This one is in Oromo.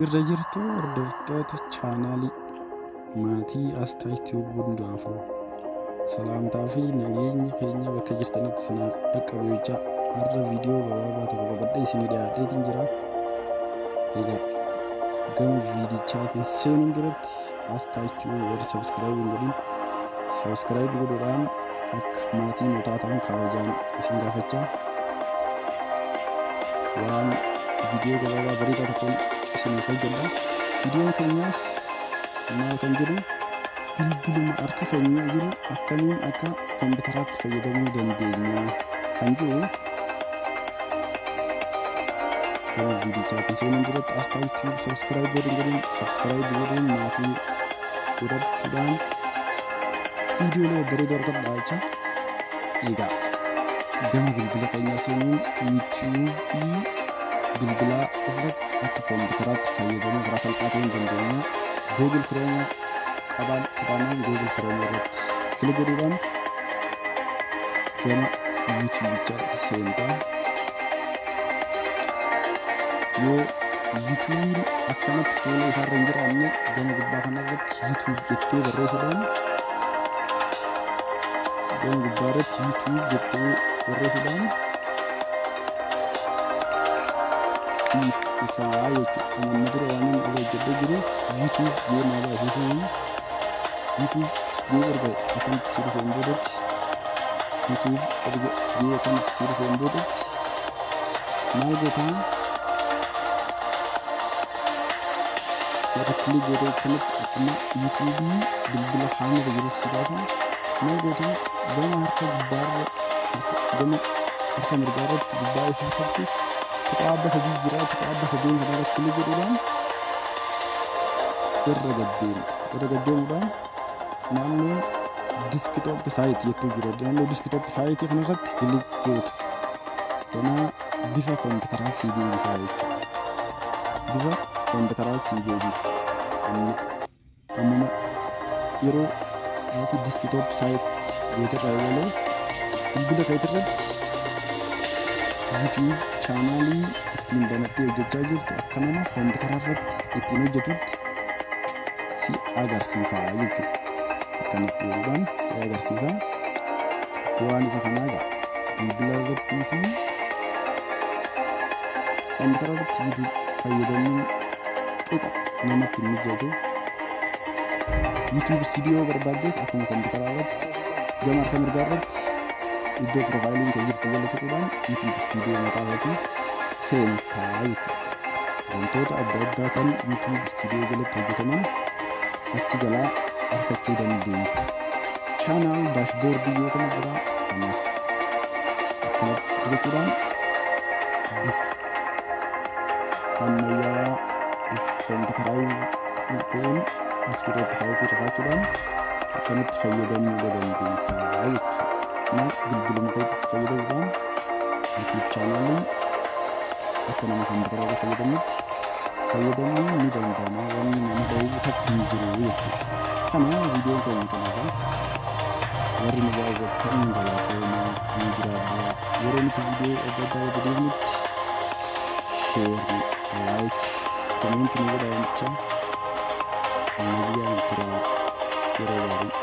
irra jirtu hordoftoota chaanaalii maatii Astaa Yuutiyuub hundaafuu salaamtaa fi nageenyi keenya bakka jirtanitti isin dhaqqabu jechaa har'a viidiyoo gabaabaa tokko qabadhee isin dhiyaateetiin jira. Egaa gama viidichaatiin seenuun duratti Astaa Yuutiyuub warri sabskiraayib hin godhin sabskiraayib godhuudhaan akka maatii nu taatan kabajaan isin gaafachaa waan viidiyoo gabaabaa bareedaa tokkoon isiniif hojjedha. Viidiyoon keenyaas maal kan jedhu bilbiluma harka keenya jiru akkamiin akka kompiitaraatti fayyadamuu dandeenya kan jedhu gama viidichaatiin seenuun duratti Astaa Yuutiyuub sabskiraayib godhuun maatii godhachuudhaan viidiyoolee bareedaa argadhaa jecha. Egaa gama bilbila keenyaa seenuun Yuutiyuubii bilbilaa irratti akka kompiitaraatti fayyadamuu karaa salphaa ta'een dandeenya. Google Chrome qabaannaan Google Chrome irratti kilik godhuudhaan gama Yuutiyuubichaatti seentaa. Yoo Yuutiyuubiin akkanatti fuula isaarra hin jiraanne gama gubbaa kanarratti Yuutiyuub jettee barreessuudhaan gama gubbaarratti Yuutiyuub jettee barreessuudhaan siif dhufaa jechuudha. Amma dura waan inni irra hojjedhee jiruuf Yuutiyuub jee naa baafii Yuutiyuub jee erga akkamitti si dhufeen boodatti Yuutiyuub erga jee akkamitti si dhufeen boodatti maal gootaa warra kilik gootee kanatti akkuma Yuutiyuubii bilbila haanarra jiruuf si baafa maal gootaa gama harka gubbaarra gama harka mirgaarratti gubbaa isaa irratti kitaaba sadii jira. Kitaaba sadeen kanarratti kilik godhuudhaan irra gaddeemuudhaan naannoo diskitoop saayit jettuu jira. Naannoo diskitoop saayitii kanarratti kilik goota. Ganaa bifa kompiitaraa sii deebisaa jechuudha. Bifa kompiitaraa sii deebisa. Ammuma yeroo ati diskitoop saayit gootarraa eegalee bilbila keetirratti Yuutiyuub chaanaalii ittiin banattee hojjechaa jirtu akka nama kompiitara irratti ittiin hojjetutti si agarsiisa jechuudha. Akkanatti yeroo si agarsiisa. Waan isa kanaa egaa bilbila irrattii fi kompiitara irratti Yuutiyuub fayyadamuun qixa namatti hin mijatu. Yuutiyuub istuudiyoo barbaaddes akkuma kompiitara irratti gama harka mirgaa irratti iddoo piroofaayiliin kee jirtu jala tuquudhaan Yuutiyuub istuudiyoo mataa isaatii seentaa jechuudha. Wantoota adda addaa kan Yuutiyuub istuudiyoo jalatti hojjetaman achi jalaa argachuu dandeessa. Chaanaal daashboordii yoo kana jira ammas akkanatti gochuudhaan bifa ammayyaawaa bifa kompiitaraayii ta'een diskitoop saayitii rifaachuudhaan akkanatti fayyadamuu dandeessa jechuudha. Bilbiluma keetti fayyadamuudhaan Yuutiyuub chaanaaliin akka nama kompiitara irra fayyadamuu ni danda'ama. Wanni nama dhowwu takka hin jiru jechuudha. Kana viidiyoon keenya kanarraa warri nu daawwattan galatoomaa ni jiraadhaa. Yeroo nuti viidiyoo adda addaa hojjennutti sheer, laayik, komeenti nu godhaa jechaa nagaan turaa yeroo gaarii.